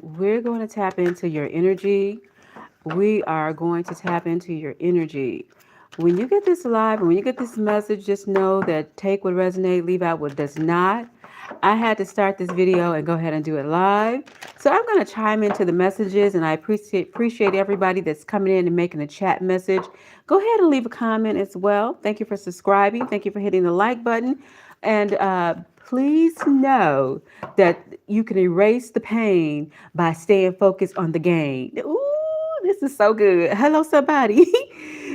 and we're going to tap into your energy. We are going to tap into your energy. When you get this live and when you get this message, just know that take what resonates, leave out what does not. I had to start this video and go ahead and do it live. So I'm going to chime into the messages, and I appreciate everybody that's coming in and making a chat message. Go ahead and leave a comment as well. Thank you for subscribing. Thank you for hitting the like button. And please know that you can erase the pain by staying focused on the gain. Ooh, this is so good. Hello, somebody.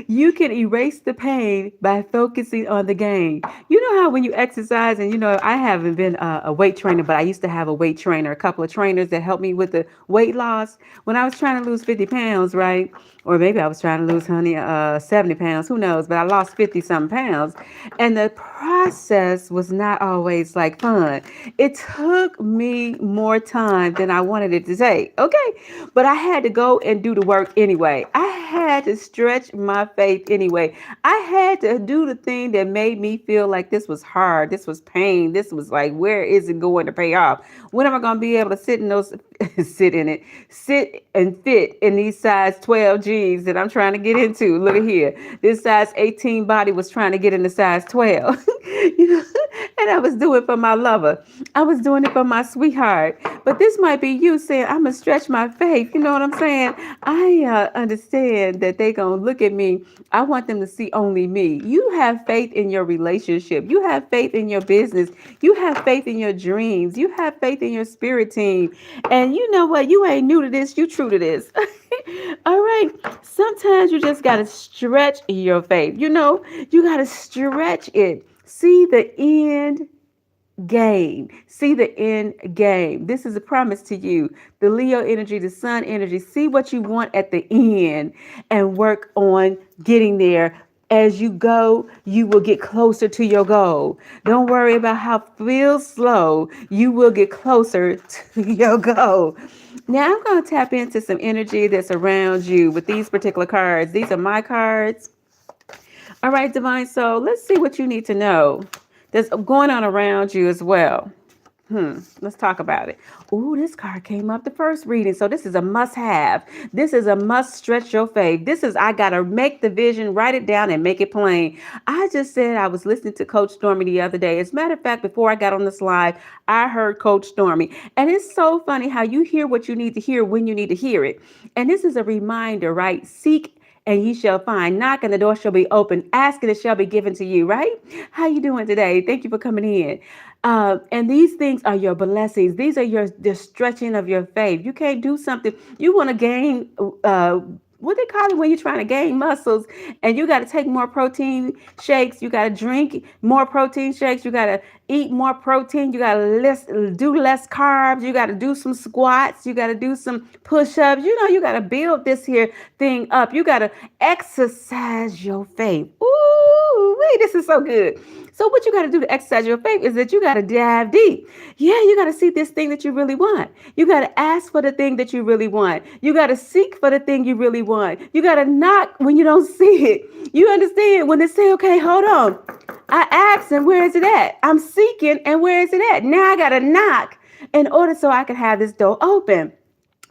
You can erase the pain by focusing on the gain. You know how when you exercise, and I haven't been a weight trainer, but I used to have a weight trainer, a couple of trainers that helped me with the weight loss. When I was trying to lose 50 pounds, right? Or maybe I was trying to lose, 70 pounds, who knows? But I lost 50 something pounds. And the process was not always like fun. It took me more time than I wanted it to take. Okay. But I had to go and do the work anyway. I had to stretch my faith anyway. I had to do the thing that made me feel like this was hard. This was pain. This was like, where is it going to pay off? When am I going to be able to sit in those, sit and fit in these size 12 G's that I'm trying to get into? Look at here. This size 18 body was trying to get into size 12. And I was doing it for my lover. I was doing it for my sweetheart. But this might be you saying, I'm going to stretch my faith. You know what I'm saying? I understand that they going to look at me. I want them to see only me. You have faith in your relationship. You have faith in your business. You have faith in your dreams. You have faith in your spirit team. And you know what? You ain't new to this. You true to this. All right. Sometimes you just got to stretch your faith. You got to stretch it. See the end game. See the end game. This is a promise to you. The Leo energy, the sun energy. See what you want at the end and work on getting there. As you go, you will get closer to your goal. Don't worry about how it feels slow. You will get closer to your goal. Now I'm going to tap into some energy that's around you with these particular cards. These are my cards. All right, Divine Soul, let's see what you need to know that's going on around you as well. Let's talk about it. Ooh, this card came up the first reading. So this is a must have. This is a must stretch your faith. This is, I got to make the vision, write it down and make it plain. I just said I was listening to Coach Stormy the other day. As a matter of fact, before I got on this live, I heard Coach Stormy. And it's so funny how you hear what you need to hear when you need to hear it. And this is a reminder, right? Seek and ye shall find. Knock and the door shall be open. Ask and it shall be given to you, right? How you doing today? Thank you for coming in. And these things are your blessings. These are the stretching of your faith. You can't do something. You want to gain, what they call it when you're trying to gain muscles, and you got to take more protein shakes. You got to drink more protein shakes. You got to eat more protein. You got to do less carbs. You got to do some squats. You got to do some push-ups. You got to build this here thing up. You got to exercise your faith. Ooh, wait, this is so good. So what you got to do to exercise your faith is that you got to dive deep. Yeah, you got to see this thing that you really want. You got to ask for the thing that you really want. You got to seek for the thing you really want. You got to knock when you don't see it. You understand when they say, okay, hold on. I asked and where is it at? I'm seeking and where is it at? Now I got to knock in order so I can have this door open.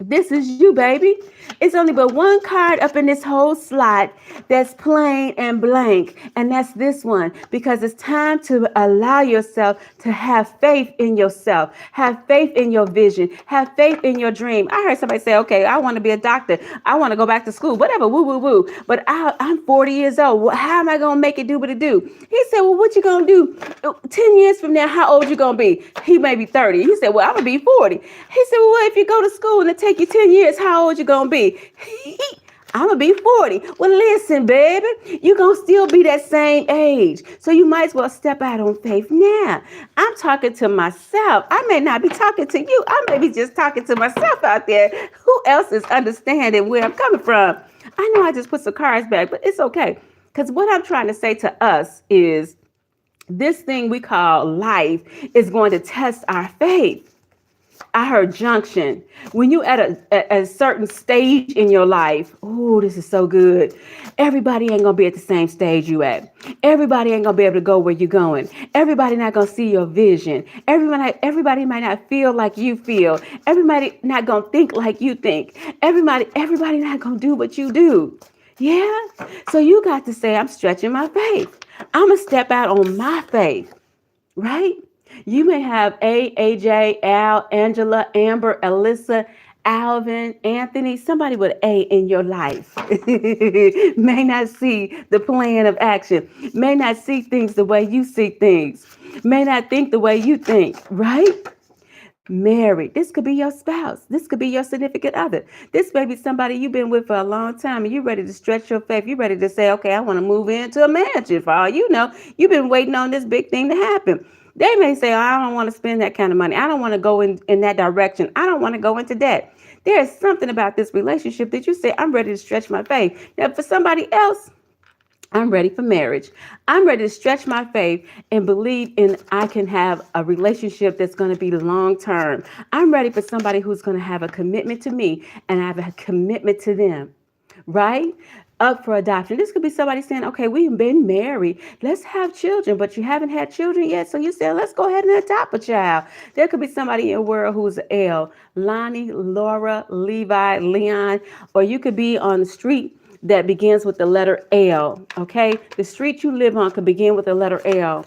This is you, baby. It's only but one card up in this whole slot that's plain and blank. And that's this one, because it's time to allow yourself to have faith in yourself, have faith in your vision, have faith in your dream. I heard somebody say, okay, I want to be a doctor. I want to go back to school, whatever, woo, woo, woo. But I'm 40 years old. Well, how am I going to make it do what it do? He said, well, what you going to do 10 years from now? How old you going to be? He may be 30. He said, well, I'm going to be 40. He said, well, if you go to school and it take you 10 years, how old you going to be? I'm going to be 40. Well, listen, baby, you're going to still be that same age. So you might as well step out on faith now. I'm talking to myself. I may not be talking to you. I may be just talking to myself out there. Who else is understanding where I'm coming from? I know I just put some cards back, but it's okay. Because what I'm trying to say to us is this thing we call life is going to test our faith. I heard junction. When you at a certain stage in your life, oh, this is so good. Everybody ain't gonna be at the same stage you at. Everybody ain't gonna be able to go where you're going. Everybody not gonna see your vision. Everybody might not feel like you feel. Everybody not gonna think like you think. Everybody not gonna do what you do. Yeah. So you got to say, I'm stretching my faith. I'm gonna step out on my faith, right? You may have AJ, Al, Angela, Amber, Alyssa, Alvin, Anthony, somebody with A in your life may not see the plan of action, may not see things the way you see things, may not think the way you think, right? Married. This could be your spouse. This could be your significant other. This may be somebody you've been with for a long time and you're ready to stretch your faith. You're ready to say, okay, I want to move into a mansion. For all you know, you've been waiting on this big thing to happen. They may say, oh, I don't want to spend that kind of money. I don't want to go in that direction. I don't want to go into debt. There's something about this relationship that you say, I'm ready to stretch my faith. Now, for somebody else, I'm ready for marriage. I'm ready to stretch my faith and believe in I can have a relationship that's going to be long term. I'm ready for somebody who's going to have a commitment to me and I have a commitment to them, right? Up for adoption. This could be somebody saying, okay, we've been married. Let's have children, but you haven't had children yet. So you said, let's go ahead and adopt a child. There could be somebody in the world who's L, Lonnie, Laura, Levi, Leon, or you could be on the street that begins with the letter L. Okay. The street you live on could begin with the letter L.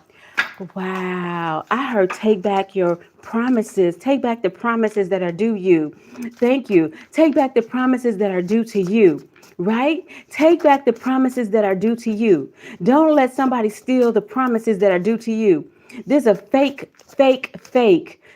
Wow. I heard take back your promises. Take back the promises that are due you. Thank you. Take back the promises that are due to you. Right? Take back the promises that are due to you. Don't let somebody steal the promises that are due to you. There's a fake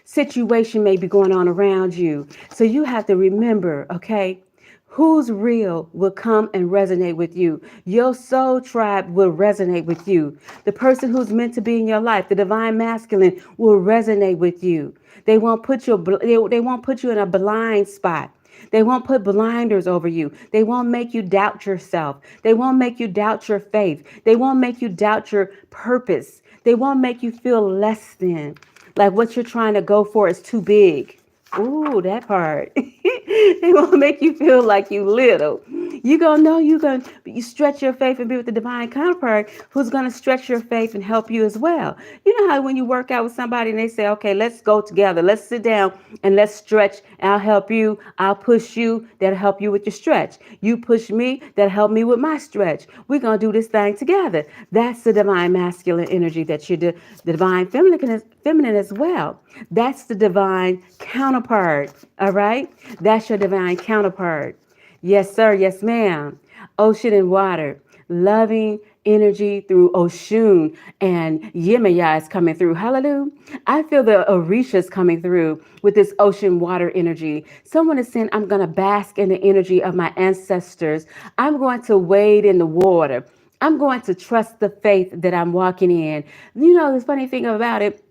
situation may be going on around you. So you have to remember, okay? Who's real will come and resonate with you. Your soul tribe will resonate with you. The person who's meant to be in your life, the divine masculine, will resonate with you. They won't put you in a blind spot. They won't put blinders over you. They won't make you doubt yourself. They won't make you doubt your faith. They won't make you doubt your purpose. They won't make you feel less than, like what you're trying to go for is too big. Ooh, that part. They won't make you feel like you little. You're going to know you stretch your faith and be with the divine counterpart who's going to stretch your faith and help you as well. You know how when you work out with somebody and they say, okay, let's go together. Let's sit down and let's stretch. I'll help you. I'll push you. That'll help you with your stretch. You push me. That'll help me with my stretch. We're going to do this thing together. That's the divine masculine energy that you're the divine feminine as well. That's the divine counterpart. All right. That's your divine counterpart. Yes, sir. Yes, ma'am. Ocean and water. Loving energy through Oshun and Yemaya is coming through. Hallelujah. I feel the Orishas coming through with this ocean water energy. Someone is saying, I'm going to bask in the energy of my ancestors. I'm going to wade in the water. I'm going to trust the faith that I'm walking in. You know, the funny thing about it,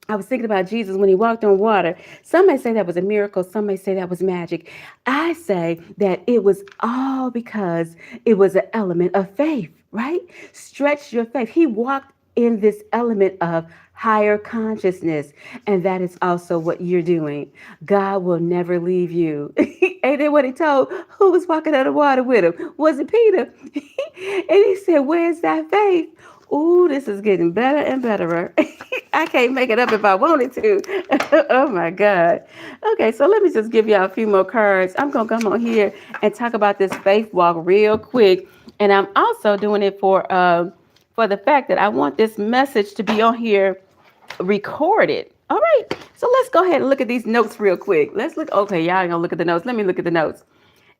I was thinking about Jesus when he walked on water. Some may say that was a miracle. Some may say that was magic. I say that it was all because it was an element of faith, right? Stretch your faith. He walked in this element of higher consciousness. And that is also what you're doing. God will never leave you. Ain't that what he told? Who was walking on the water with him? Was it Peter? And he said, where's that faith? Ooh, this is getting better and betterer. I can't make it up if I wanted to. Oh my God. Okay, so let me just give y'all a few more cards. I'm gonna come on here and talk about this faith walk real quick. And I'm also doing it for the fact that I want this message to be on here recorded. All right. So let's go ahead and look at these notes real quick. Let's look. Okay, y'all ain't gonna look at the notes. Let me look at the notes.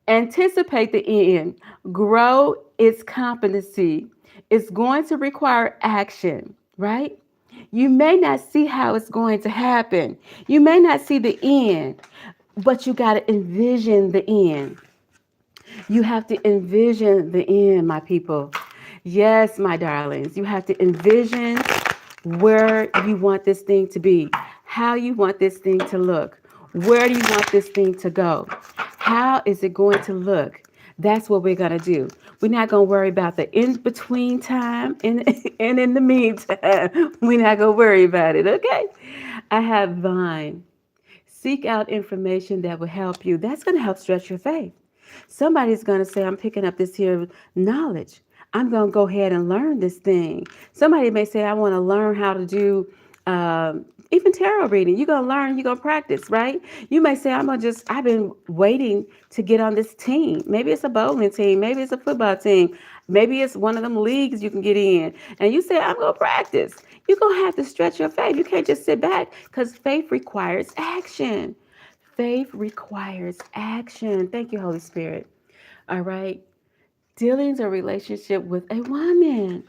Anticipate the end. Grow its competency. It's going to require action, right? You may not see how it's going to happen. You may not see the end, but you got to envision the end. You have to envision the end, my people. Yes, my darlings, you have to envision where you want this thing to be, how you want this thing to look. Where do you want this thing to go? How is it going to look? That's what we're going to do. We're not going to worry about the in-between time and in the meantime. We're not going to worry about it, okay? I have vine. Seek out information that will help you. That's going to help stretch your faith. Somebody's going to say, I'm picking up this here knowledge. I'm going to go ahead and learn this thing. Somebody may say, I want to learn how to do even tarot reading. You're going to learn, you're going to practice, right? You may say, I've been waiting to get on this team. Maybe it's a bowling team. Maybe it's a football team. Maybe it's one of them leagues you can get in. And you say, I'm going to practice. You're going to have to stretch your faith. You can't just sit back because faith requires action. Faith requires action. Thank you, Holy Spirit. All right. Dealings or relationship with a woman.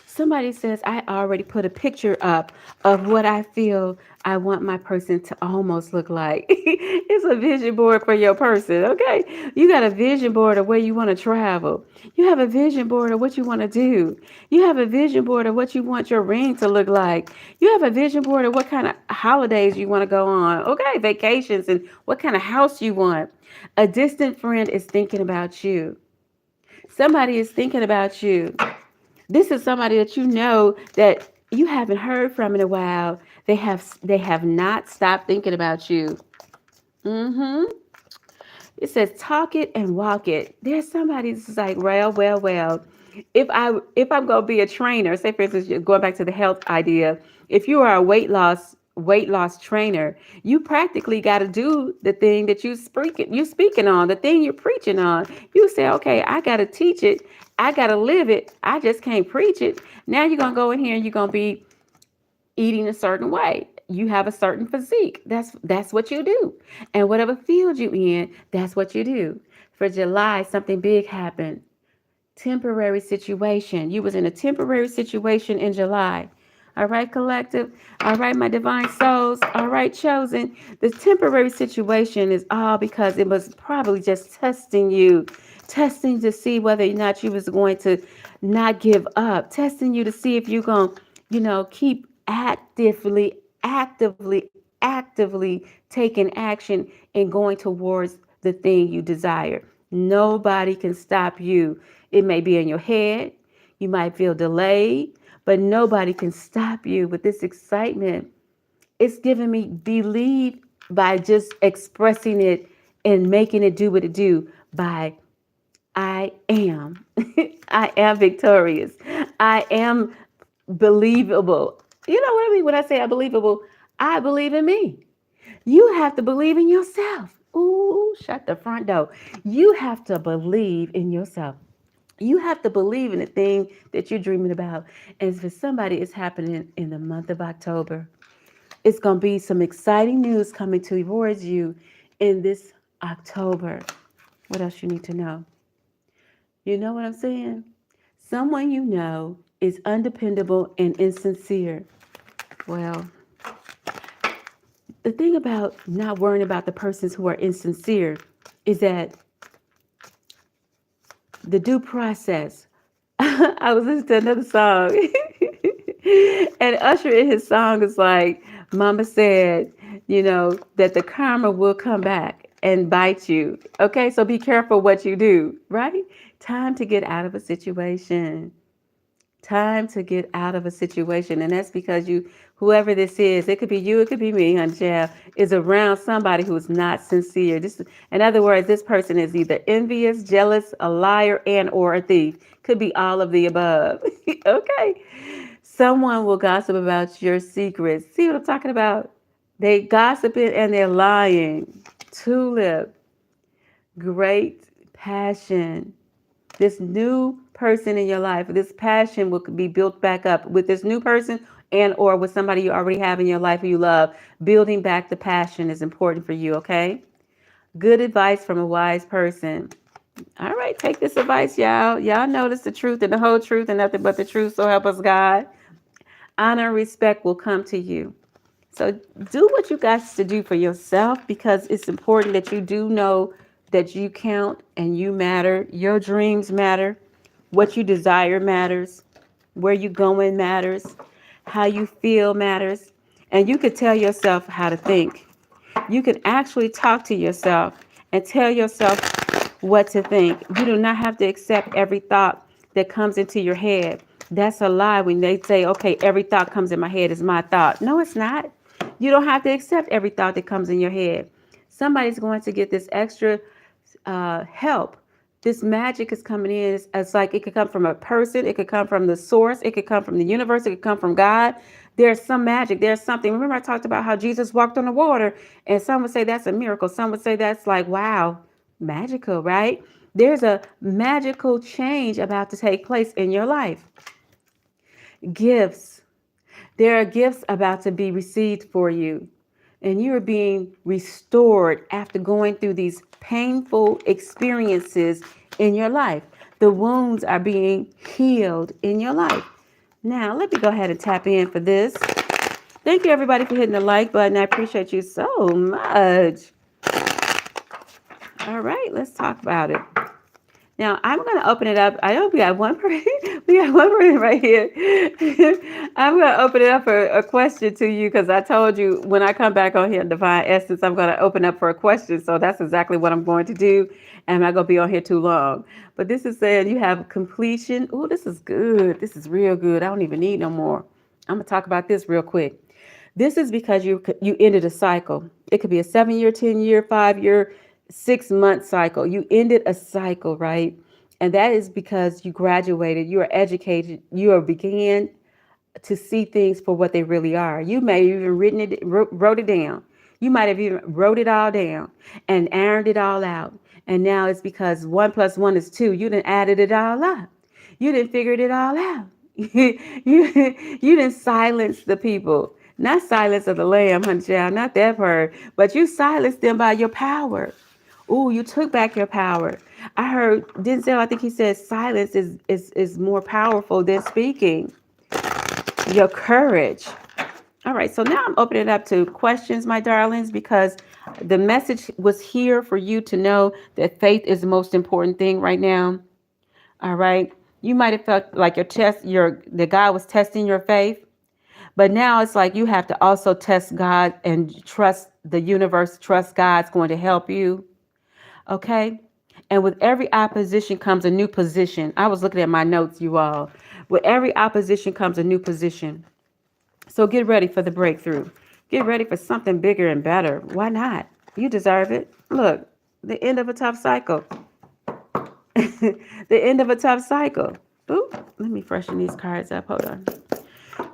Somebody says, I already put a picture up of what I feel I want my person to almost look like. It's a vision board for your person, okay? You got a vision board of where you want to travel. You have a vision board of what you want to do. You have a vision board of what you want your ring to look like. You have a vision board of what kind of holidays you want to go on, okay? Vacations and what kind of house you want. A distant friend is thinking about you. Somebody is thinking about you. This is somebody that you know that you haven't heard from in a while. They have not stopped thinking about you. Mm-hmm. It says talk it and walk it. There's somebody that's like, well. If I'm gonna be a trainer, say for instance, going back to the health idea, if you are a weight loss trainer, you practically got to do the thing that you speaking on, the thing you're preaching on. You say, okay, I got to teach it, I got to live it. I just can't preach it. Now you're gonna go in here and you're gonna be eating a certain way. You have a certain physique. That's what you do. And whatever field you in, that's what you do. For July, something big happened. Temporary situation. You was in a temporary situation in July. All right, collective. All right, my divine souls. All right, chosen. The temporary situation is all because it was probably just testing you, testing to see whether or not you was going to not give up, testing you to see if you're going to, keep actively taking action and going towards the thing you desire. Nobody can stop you. It may be in your head. You might feel delayed, but nobody can stop you with this excitement. It's giving me believe by just expressing it and making it do what it do by I am. I am victorious. I am believable. You know what I mean when I say I believable? I believe in me. You have to believe in yourself. Ooh, shut the front door. You have to believe in yourself. You have to believe in the thing that you're dreaming about. And for somebody, it's happening in the month of October. It's going to be some exciting news coming towards you in this October. What else you need to know? You know what I'm saying? Someone you know is undependable and insincere. Well, the thing about not worrying about the persons who are insincere is that the due process. I was listening to another song, and Usher in his song is like, Mama said, that the karma will come back and bite you. Okay, so be careful what you do, right? Time to get out of a situation. Time to get out of a situation. And that's because whoever this is, it could be you, it could be me, honey, is around somebody who's not sincere. In other words, this person is either envious, jealous, a liar, and or a thief. Could be all of the above. Okay. Someone will gossip about your secrets. See what I'm talking about? They gossiping and they're lying. Tulip. Great passion. This new person in your life, this passion will be built back up with this new person and or with somebody you already have in your life who you love. Building back the passion is important for you, okay? Good advice from a wise person. All right, take this advice, y'all. Y'all notice the truth and the whole truth and nothing but the truth, so help us God. Honor and respect will come to you. So do what you got to do for yourself because it's important that you do know that you count and you matter. Your dreams matter. What you desire matters. Where you going matters. How you feel matters. And you could tell yourself how to think. You can actually talk to yourself and tell yourself what to think. You do not have to accept every thought that comes into your head. That's a lie when they say, okay, every thought comes in my head is my thought. No, it's not. You don't have to accept every thought that comes in your head. Somebody's going to get this extra help. This magic is coming in. It's like it could come from a person, it could come from the source, it could come from the universe, it could come from God. There's some magic, there's something. Remember, I talked about how Jesus walked on the water, and some would say that's a miracle. Some would say that's like, wow, magical, right? There's a magical change about to take place in your life. Gifts. There are gifts about to be received for you, and you're being restored after going through these painful experiences in your life. The wounds are being healed in your life. Now, let me go ahead and tap in for this. Thank you, everybody, for hitting the like button. I appreciate you so much. All right, let's talk about it. Now I'm going to open it up. I hope we got one person. We got one person right here. I'm going to open it up for a question to you because I told you when I come back on here in Divine Essence, I'm going to open up for a question. So that's exactly what I'm going to do. And I'm not going to be on here too long. But this is saying you have completion. Oh, this is good. This is real good. I don't even need no more. I'm going to talk about this real quick. This is because you ended a cycle. It could be a 7-year, 10-year, 5-year, 6-month cycle. You ended a cycle, right? And that is because you graduated, you are educated, you are began to see things for what they really are. You may have even wrote it down. You might have even wrote it all down and ironed it all out. And now it's because 1 + 1 is 2. You done added it all up. You done figured it all out. you didn't silence the people. Not silence of the lamb, honey child, not that part. But you silenced them by your power. Ooh, you took back your power. I heard Denzel, I think he said silence is more powerful than speaking. Your courage. All right, so now I'm opening it up to questions, my darlings, because the message was here for you to know that faith is the most important thing right now. All right. You might have felt like the God was testing your faith. But now it's like you have to also test God and trust the universe, trust God's going to help you. Okay. And with every opposition comes a new position. I was looking at my notes, you all. With every opposition comes a new position. So get ready for the breakthrough. Get ready for something bigger and better. Why not? You deserve it. Look, the end of a tough cycle. The end of a tough cycle. Ooh, let me freshen these cards up. Hold on.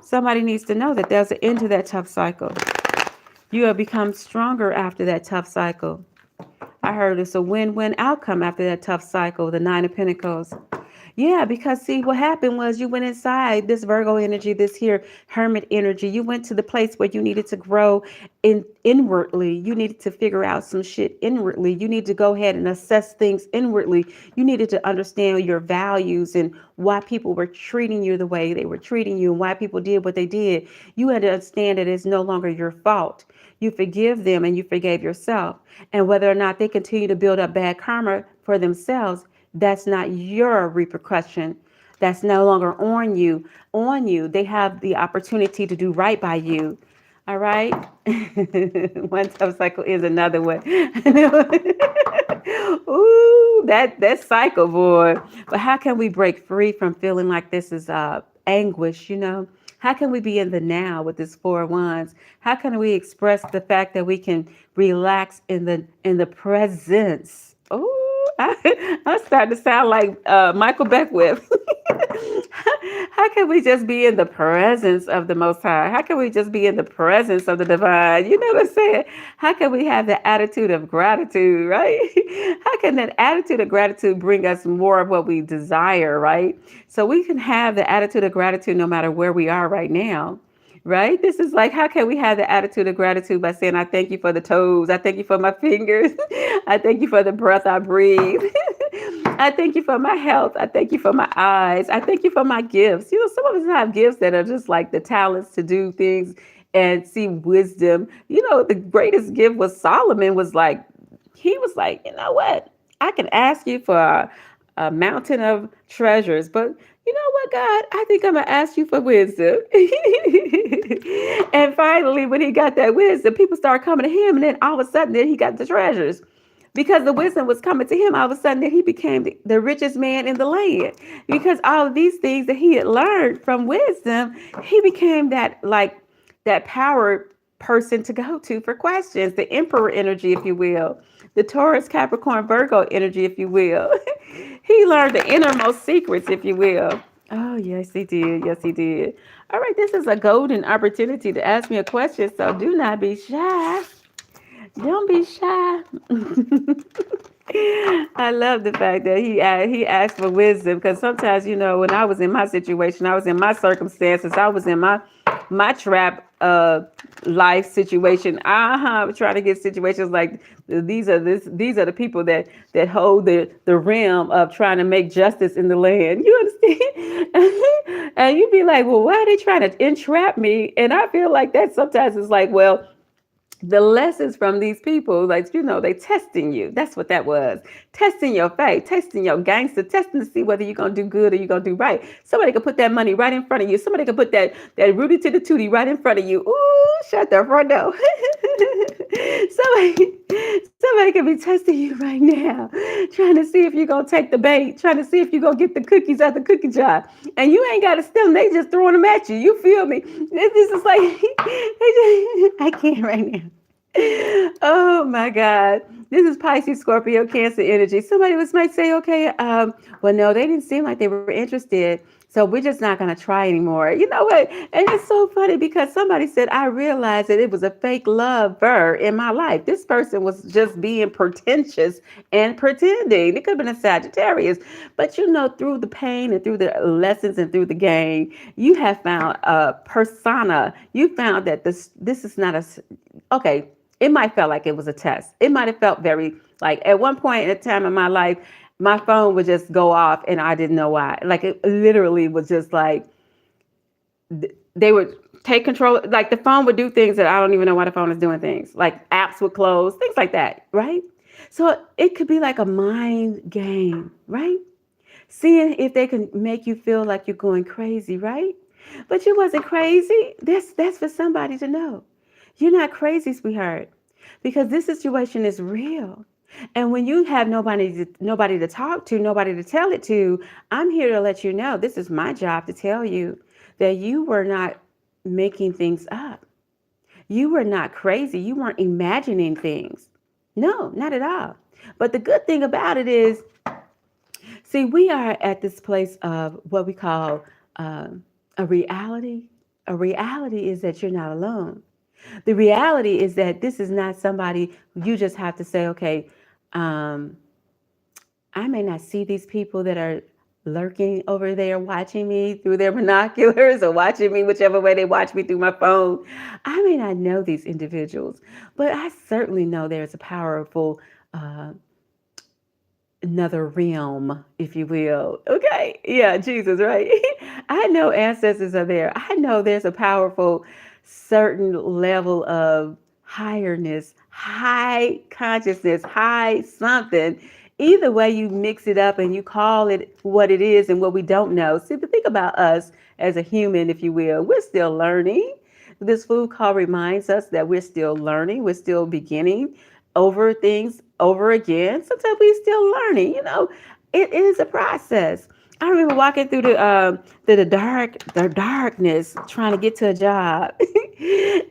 Somebody needs to know that there's an end to that tough cycle. You have become stronger after that tough cycle. I heard it's a win-win outcome after that tough cycle, the 9 of Pentacles. Yeah, because see, what happened was you went inside this Virgo energy, this here hermit energy. You went to the place where you needed to grow inwardly. You needed to figure out some shit inwardly. You need to go ahead and assess things inwardly. You needed to understand your values and why people were treating you the way they were treating you and why people did what they did. You had to understand that it's no longer your fault. You forgive them and you forgave yourself. And whether or not they continue to build up bad karma for themselves, that's not your repercussion. That's no longer on you. They have the opportunity to do right by you. All right. One tough cycle is another one. Ooh, that cycle, boy. But how can we break free from feeling like this is anguish, you know? How can we be in the now with this 4 of Wands? How can we express the fact that we can relax in the presence? Oh, I'm starting to sound like Michael Beckwith. How can we just be in the presence of the Most High? How can we just be in the presence of the divine? You know what I'm saying? How can we have the attitude of gratitude, right? How can that attitude of gratitude bring us more of what we desire, right? So we can have the attitude of gratitude no matter where we are right now. Right? This is like, how can we have the attitude of gratitude by saying, I thank you for the toes. I thank you for my fingers. I thank you for the breath I breathe. I thank you for my health. I thank you for my eyes. I thank you for my gifts. You know, some of us have gifts that are just like the talents to do things and see wisdom. You know, the greatest gift was Solomon he was like, you know what? I can ask you for a mountain of treasures, but you know what, God? I think I'm going to ask you for wisdom. And finally, when he got that wisdom, people started coming to him. And then all of a sudden, then he got the treasures. Because the wisdom was coming to him, all of a sudden, then he became the richest man in the land. Because all of these things that he had learned from wisdom, he became that person to go to for questions, the Emperor energy, if you will, the Taurus, Capricorn, Virgo energy, if you will. He learned the innermost secrets, if you will. Oh, yes, he did. Yes, he did. All right, this is a golden opportunity to ask me a question, so do not be shy. Don't be shy. I love the fact that he asked for wisdom, because sometimes, when I was in my situation, I was in my circumstances, I was in my trap life situation. Trying to get situations like these are the people that hold the realm of trying to make justice in the land. You understand? And you'd be like, well, why are they trying to entrap me? And I feel like that sometimes is like, well, the lessons from these people, like, they testing you. That's what that was. Testing your faith, testing your gangster, testing to see whether you're going to do good or you're going to do right. Somebody could put that money right in front of you. Somebody could put that Rudy to the Tootie right in front of you. Ooh, shut the front door. somebody could be testing you right now, trying to see if you're going to take the bait, trying to see if you're going to get the cookies out the cookie jar. And you ain't got to steal them. They just throwing them at you. You feel me? This is like, I can't right now. Oh my God. This is Pisces, Scorpio, Cancer energy. Somebody might say, okay, well, no, they didn't seem like they were interested. So we're just not going to try anymore. You know what? And it's so funny because somebody said, I realized that it was a fake lover in my life. This person was just being pretentious and pretending. It could have been a Sagittarius. But through the pain and through the lessons and through the game, you have found a persona. You found that this is not okay. It might felt like it was a test. It might have felt very like at one point in a time in my life, my phone would just go off and I didn't know why. Like it literally was just like they would take control. Like the phone would do things that I don't even know why the phone is doing things. Like apps would close, things like that, right? So it could be like a mind game, right? Seeing if they can make you feel like you're going crazy, right? But you wasn't crazy. That's for somebody to know. You're not crazy, sweetheart, because this situation is real. And when you have nobody to talk to, nobody to tell it to, I'm here to let you know this is my job to tell you that you were not making things up. You were not crazy. You weren't imagining things. No, not at all. But the good thing about it is, see, we are at this place of what we call a reality. A reality is that you're not alone. The reality is that this is not somebody you just have to say, okay, um, I may not see these people that are lurking over there watching me through their binoculars or watching me whichever way they watch me through my phone. I may not know these individuals, but I certainly know there's a powerful another realm, if you will. Okay. Yeah, Jesus, right? I know ancestors are there. I know there's a powerful certain level of highness, high consciousness, high something. Either way you mix it up and you call it what it is and what we don't know. See, but think about us as a human, if you will. We're still learning. This food call reminds us that we're still learning. We're still beginning over things over again. Sometimes we're still learning. It is a process. I remember walking through the darkness, trying to get to a job,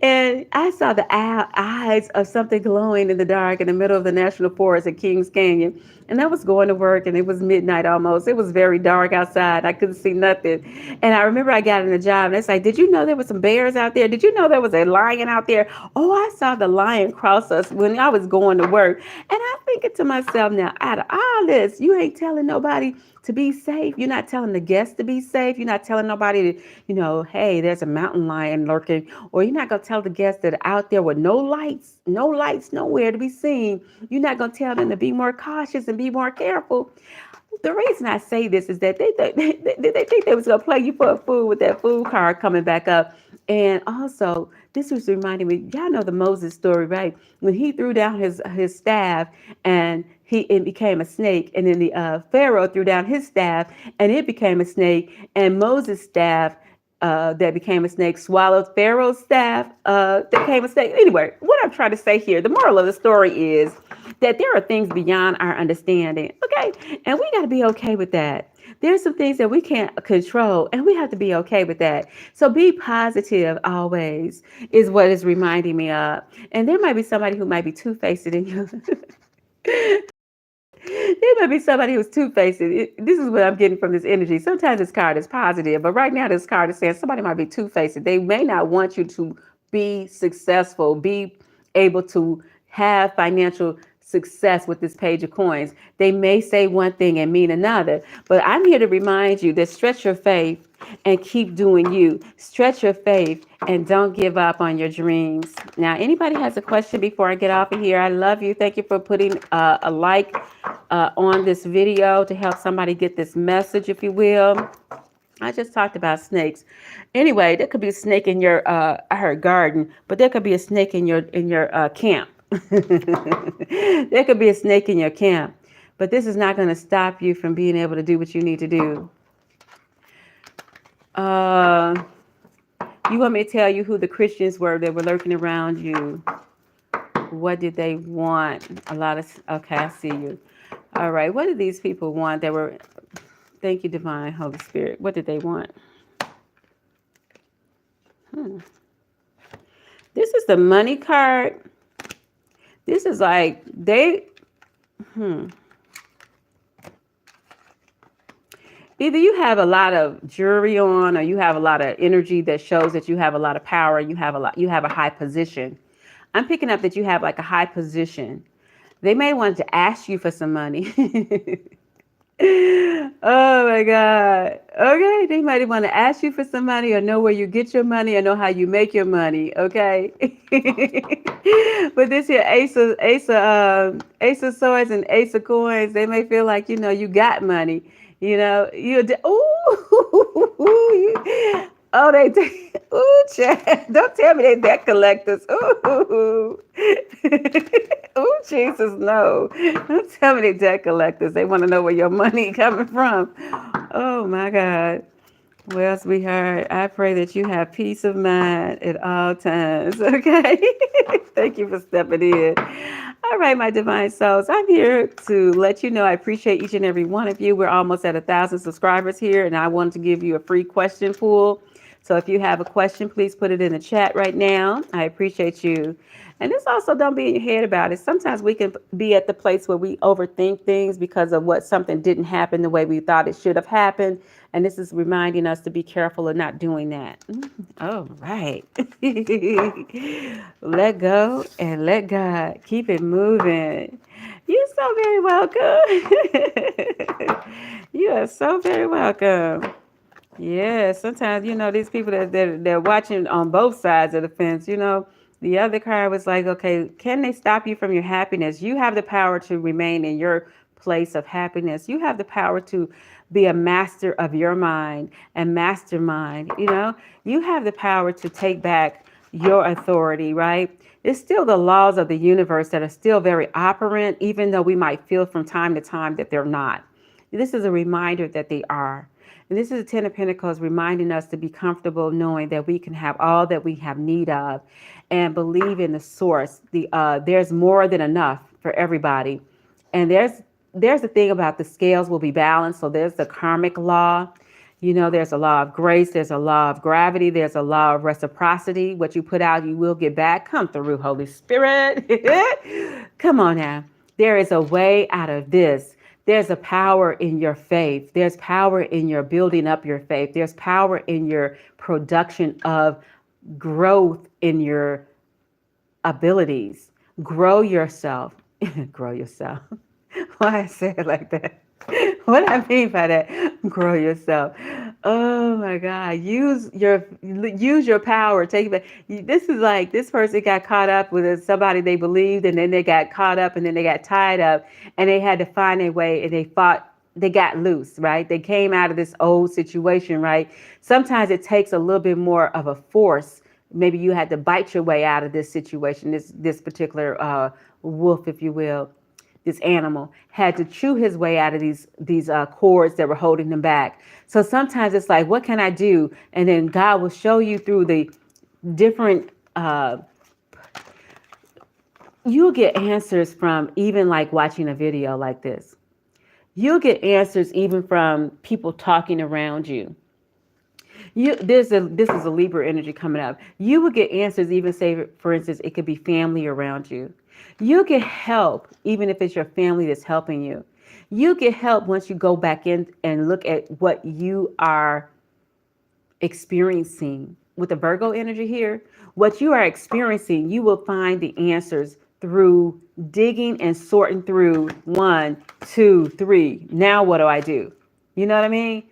and I saw the eyes of something glowing in the dark in the middle of the National Forest at Kings Canyon. And I was going to work, and it was midnight almost. It was very dark outside. I couldn't see nothing. And I remember I got in the job, and it's like, did you know there were some bears out there? Did you know there was a lion out there? Oh, I saw the lion cross us when I was going to work. And I'm thinking to myself now, out of all this, you ain't telling nobody to be safe. You're not telling the guests to be safe. You're not telling nobody to, hey, there's a mountain lion lurking. Or you're not going to tell the guests that are out there with no lights nowhere to be seen. You're not going to tell them to be more cautious and be more careful. The reason I say this is that they think they was going to play you for a fool with that food card coming back up. And also, this was reminding me, y'all know the Moses story, right? When he threw down his staff and it became a snake, and then the Pharaoh threw down his staff and it became a snake, and Moses' staff that became a snake swallowed Pharaoh's staff that became a snake. Anyway, what I'm trying to say here, the moral of the story is that there are things beyond our understanding, okay? And we got to be okay with that. There's some things that we can't control, and we have to be okay with that. So be positive always is what is reminding me of. And there might be somebody who might be two-faced in you. There might be somebody who's two-faced. This is what I'm getting from this energy. Sometimes this card is positive, but right now this card is saying somebody might be two-faced. They may not want you to be successful, be able to have financial success with this page of coins. They may say one thing and mean another, but I'm here to remind you that stretch your faith and keep doing you. Stretch your faith and don't give up on your dreams. Now, anybody has a question before I get off of here? I love you. Thank you for putting a like on this video to help somebody get this message, if you will. I just talked about snakes. Anyway, there could be a snake in your I heard garden, but there could be a snake in your camp. There could be a snake in your camp, but this is not going to stop you from being able to do what you need to do. You want me to tell you who the Christians were that were lurking around you? What did they want? Okay, I see you. All right, what did these people want that were, thank you, Divine Holy Spirit. What did they want? This is the money card. This is like either you have a lot of jewelry on, or you have a lot of energy that shows that you have a lot of power. You have a high position. I'm picking up that you have like a high position. They may want to ask you for some money. Oh my God. Okay. They might want to ask you for some money, or know where you get your money, or know how you make your money. Okay. But this here Ace of Swords and Ace of Coins, they may feel like, you got money. Ooh, Chad, don't tell me they debt collectors. Ooh. Ooh, Jesus, no. Don't tell me they debt collectors. They want to know where your money coming from. Oh, my God. Well, sweetheart, I pray that you have peace of mind at all times, okay? Thank you for stepping in. All right, my divine souls, I'm here to let you know I appreciate each and every one of you. We're almost at 1,000 subscribers here, and I wanted to give you a free question pool. So if you have a question, please put it in the chat right now. I appreciate you. And this also, don't be in your head about it. Sometimes we can be at the place where we overthink things because of what something didn't happen the way we thought it should have happened. And this is reminding us to be careful of not doing that. All right. Let go and let God. Keep it moving. You're so very welcome. You are so very welcome. Yeah, sometimes, these people that they're watching on both sides of the fence, the other card was like, okay, can they stop you from your happiness? You have the power to remain in your place of happiness. You have the power to be a master of your mind and mastermind. You have the power to take back your authority, right? It's still the laws of the universe that are still very operant, even though we might feel from time to time that they're not. This is a reminder that they are. And this is the Ten of Pentacles reminding us to be comfortable knowing that we can have all that we have need of, and believe in the source. There's more than enough for everybody. And there's the thing about the scales will be balanced. So there's the karmic law. There's a law of grace. There's a law of gravity. There's a law of reciprocity. What you put out, you will get back. Come through, Holy Spirit. Come on now. There is a way out of this. There's a power in your faith. There's power in your building up your faith. There's power in your production of growth in your abilities. Grow yourself. Grow yourself. Why I say it like that? What I mean by that, grow yourself. Oh my God, use your power. Take it back. This is like this person got caught up with somebody they believed, and then they got caught up, and then they got tied up, and they had to find a way, and they got loose, right? They came out of this old situation, right? Sometimes it takes a little bit more of a force. Maybe you had to bite your way out of this situation, this particular wolf, if you will. This animal had to chew his way out of these cords that were holding him back. So sometimes it's like, what can I do? And then God will show you through the different, you'll get answers from even like watching a video like this. You'll get answers even from people talking around you. This is a Libra energy coming up. You will get answers, even say, for instance, it could be family around you. You'll get help, even if it's your family that's helping you. You get help once you go back in and look at what you are experiencing with the Virgo energy here. What you are experiencing, you will find the answers through digging and sorting through one, two, three. Now what do I do? You know what I mean?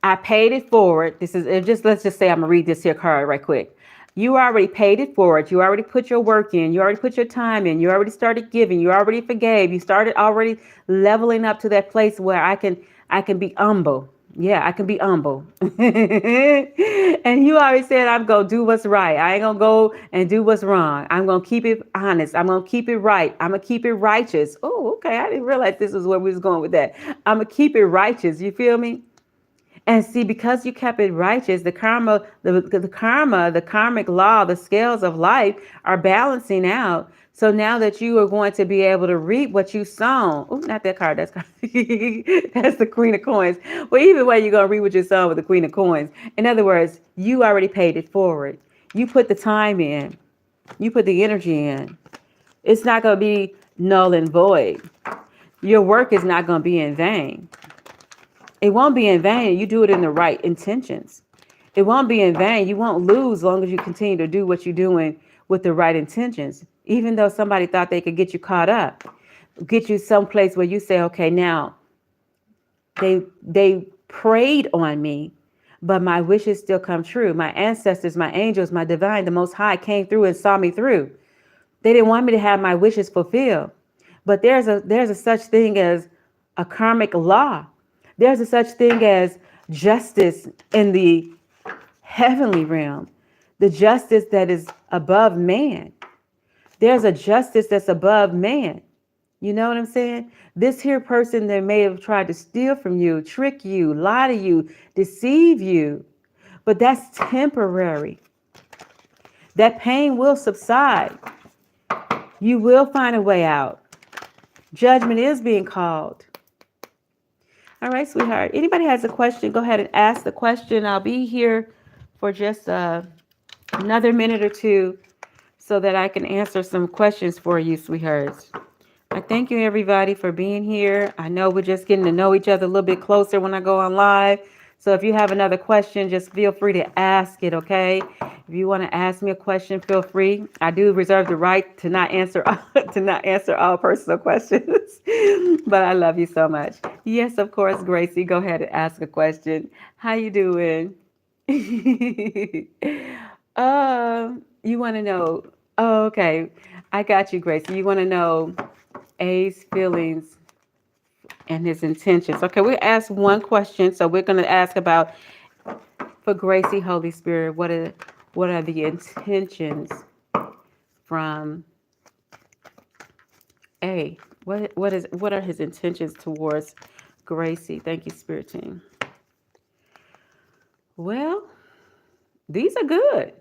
I paid it forward. This is just, let's just say I'm gonna read this here card right quick. You already paid it forward. You already put your work in. You already put your time in. You already started giving. You already forgave. You started already leveling up to that place where I can be humble. Yeah, I can be humble. And you already said I'm gonna do what's right. I ain't gonna go and do what's wrong. I'm gonna keep it honest. I'm gonna keep it right. I'm gonna keep it righteous. Oh, okay. I didn't realize this is where we was going with that. I'm gonna keep it righteous. You feel me? And see, because you kept it righteous, the karmic law, the scales of life are balancing out. So now that you are going to be able to reap what you sown. Oh, not that card. That's that's the Queen of Coins. Well, either way, you're gonna reap what you sown with the Queen of Coins. In other words, you already paid it forward. You put the time in. You put the energy in. It's not gonna be null and void. Your work is not gonna be in vain. It won't be in vain. You do it in the right intentions. It won't be in vain. You won't lose as long as you continue to do what you're doing with the right intentions. Even though somebody thought they could get you caught up, get you someplace where you say, okay, now they prayed on me, but my wishes still come true. My ancestors, my angels, my divine, the most high came through and saw me through. They didn't want me to have my wishes fulfilled. But there's a such thing as a karmic law. There's a such thing as justice in the heavenly realm, the justice that is above man. There's a justice that's above man. You know what I'm saying? This here person that may have tried to steal from you, trick you, lie to you, deceive you, but that's temporary. That pain will subside. You will find a way out. Judgment is being called. All right, sweetheart. Anybody has a question, go ahead and ask the question. I'll be here for just another minute or two so that I can answer some questions for you, sweethearts. I thank you, everybody, for being here. I know we're just getting to know each other a little bit closer when I go on live. So if you have another question, just feel free to ask it, okay? If you want to ask me a question, feel free. I do reserve the right to not answer all personal questions, but I love you so much. Yes, of course, Gracie. Go ahead and ask a question. How you doing? You want to know? Oh, okay. I got you, Gracie. You want to know A's feelings and his intentions. Okay, we asked one question, so we're going to ask about for Gracie, Holy Spirit, what are the intentions from A? What are his intentions towards Gracie? Thank you, Spirit Team. Well, these are good.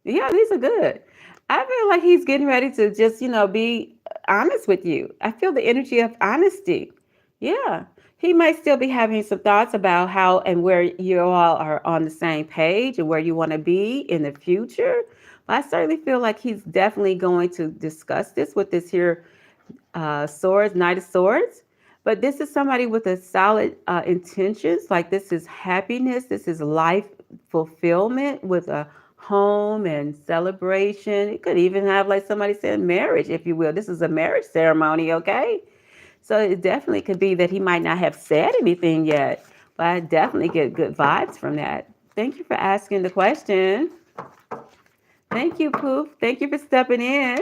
Yeah, these are good. I feel like he's getting ready to just, be honest with you. I feel the energy of honesty. Yeah. He might still be having some thoughts about how and where you all are on the same page and where you want to be in the future. But I certainly feel like he's definitely going to discuss this with this here swords, Knight of Swords. But this is somebody with a solid intentions. Like this is happiness. This is life fulfillment with a home and celebration. It could even have, like somebody said, marriage, if you will. This is a marriage ceremony, okay? So it definitely could be that he might not have said anything yet, but I definitely get good vibes from that. Thank you for asking the question. Thank you, Poof. Thank you for stepping in.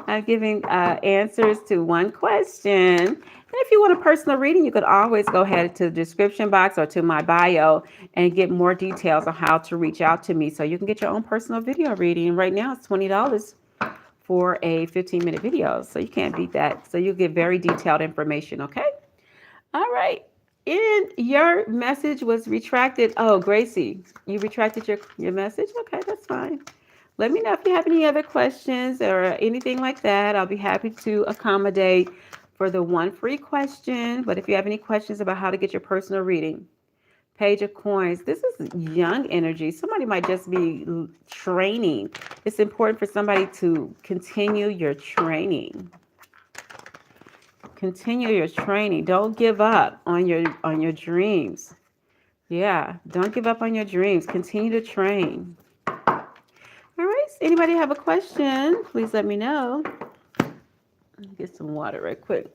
I'm giving answers to one question. And if you want a personal reading, you could always go ahead to the description box or to my bio and get more details on how to reach out to me. So you can get your own personal video reading. Right now, it's $20 for a 15-minute video. So you can't beat that. So you'll get very detailed information, okay? All right. And your message was retracted. Oh, Gracie, you retracted your message? Okay, that's fine. Let me know if you have any other questions or anything like that. I'll be happy to accommodate for the one free question. But if you have any questions about how to get your personal reading, Page of Coins, this is young energy. Somebody might just be training. It's important for somebody to continue your training. Continue your training. Don't give up on your dreams. Yeah, don't give up on your dreams. Continue to train. All right. So anybody have a question? Please let me know. Let me get some water right quick.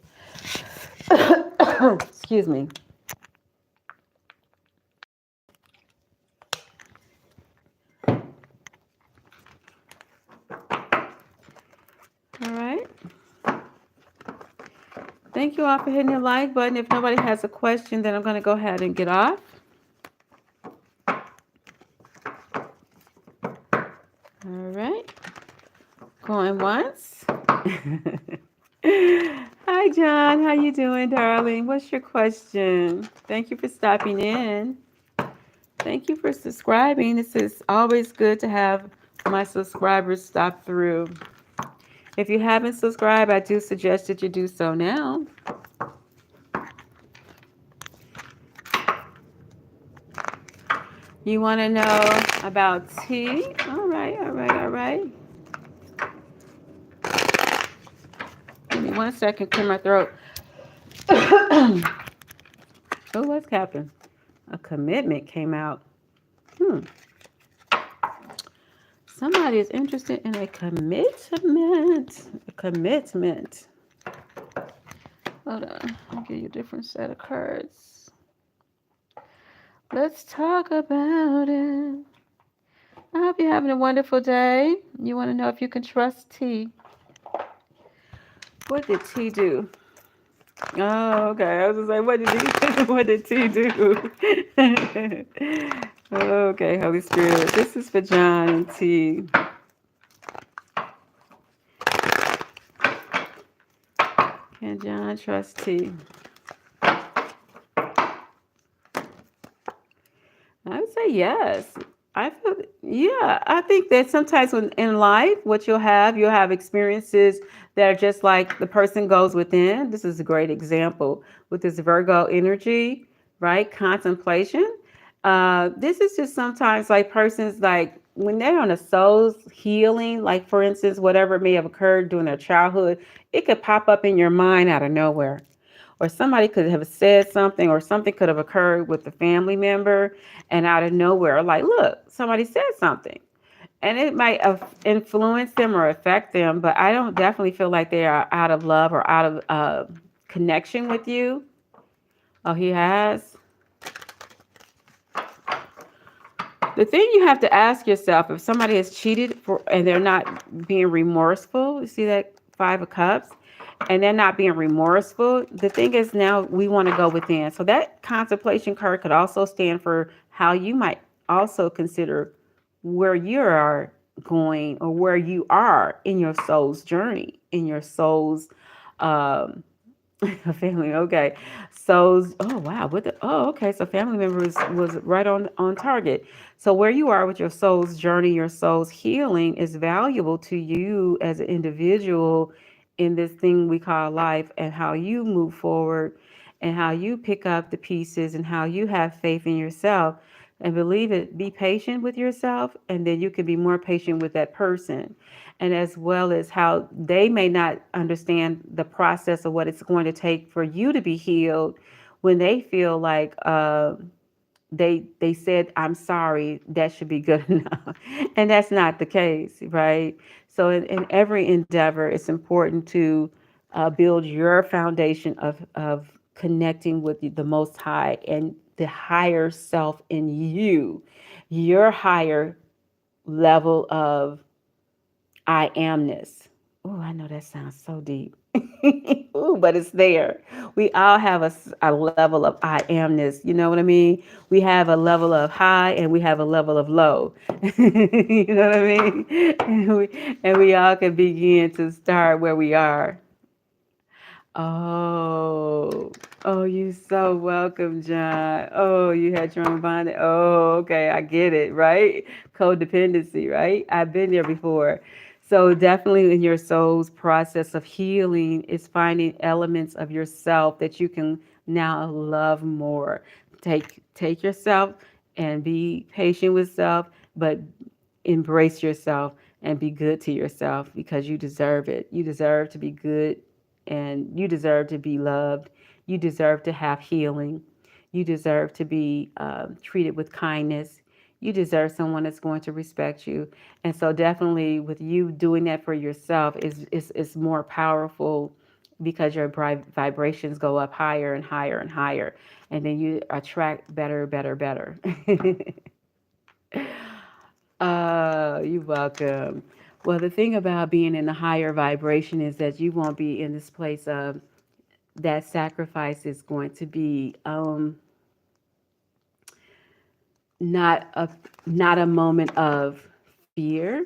Excuse me. All right. Thank you all for hitting the like button. If nobody has a question, then I'm going to go ahead and get off. All right. Going once. Hi, John. How you doing, darling? What's your question? Thank you for stopping in. Thank you for subscribing. This is always good to have my subscribers stop through. If you haven't subscribed, I do suggest that you do so now. You want to know about tea? All right, all right, all right. Give me 1 second, clear my throat. Oh, what's happened? A commitment came out. Somebody is interested in a commitment. A commitment. Hold on. I'll give you a different set of cards. Let's talk about it. I hope you're having a wonderful day. You want to know if you can trust T. What did T do? Oh, okay. I was just like, what did T do? Okay, Holy Spirit. This is for John and T. Can John trust T? I would say yes. I think that sometimes in life, what you'll have experiences that are just like the person goes within. This is a great example with this Virgo energy, right? Contemplation. This is just sometimes like persons like when they're on a soul's healing, like for instance, whatever may have occurred during their childhood, it could pop up in your mind out of nowhere. Or somebody could have said something, or something could have occurred with the family member, and out of nowhere, like, look, somebody said something. And it might influence them or affect them, but I don't definitely feel like they are out of love or out of connection with you. Oh, he has. The thing you have to ask yourself, if somebody has cheated and they're not being remorseful, you see that 5 of Cups, and they're not being remorseful, the thing is now we want to go within. So that contemplation card could also stand for how you might also consider where you are going or where you are in your soul's journey, in your soul's family. Okay. So, oh wow. Okay. So family members was right on target. So where you are with your soul's journey, your soul's healing is valuable to you as an individual in this thing we call life, and how you move forward and how you pick up the pieces and how you have faith in yourself and believe it. Be patient with yourself, and then you can be more patient with that person, and as well as how they may not understand the process of what it's going to take for you to be healed when they feel like they said I'm sorry, that should be good enough, and that's not the case, right? So in every endeavor, it's important to build your foundation of connecting with the Most High and the higher self in you, your higher level of I amness. Oh, I know that sounds so deep. Ooh, but it's there. We all have a level of I amness. You know what I mean? We have a level of high and we have a level of low. You know what I mean? And we all can begin to start where we are. Oh, you so welcome, John. Oh, you had your own bonding. Oh, okay, I get it, right? Codependency, right? I've been there before. So definitely in your soul's process of healing is finding elements of yourself that you can now love more. Take yourself and be patient with self, but embrace yourself and be good to yourself because you deserve it. You deserve to be good and you deserve to be loved. You deserve to have healing. You deserve to be treated with kindness. You deserve someone that's going to respect you. And so, definitely, with you doing that for yourself is more powerful because your vibrations go up higher and higher and higher. And then you attract better, better, better. You're welcome. Well, the thing about being in a higher vibration is that you won't be in this place of that sacrifice is going to be not a not a moment of fear.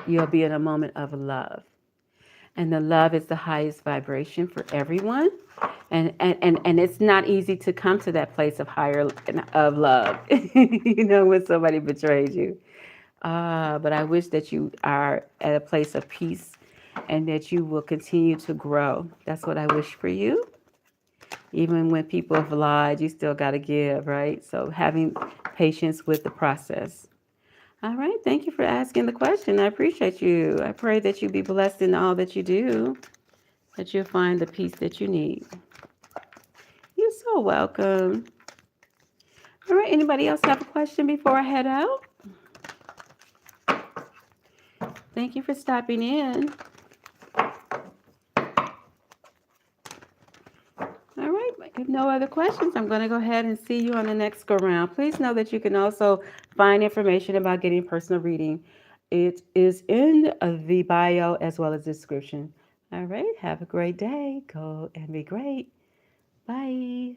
You'll be in a moment of love. And the love is the highest vibration for everyone. And it's not easy to come to that place of higher of love, when somebody betrays you. But I wish that you are at a place of peace and that you will continue to grow. That's what I wish for you. Even when people have lied, you still got to give, right? So having patience with the process. All right. Thank you for asking the question. I appreciate you. I pray that you be blessed in all that you do, that you'll find the peace that you need. You're so welcome. All right. Anybody else have a question before I head out? Thank you for stopping in. All right. If no other questions, I'm going to go ahead and see you on the next go round. Please know that you can also find information about getting personal reading. It is in the bio as well as description. All right. Have a great day. Go and be great. Bye.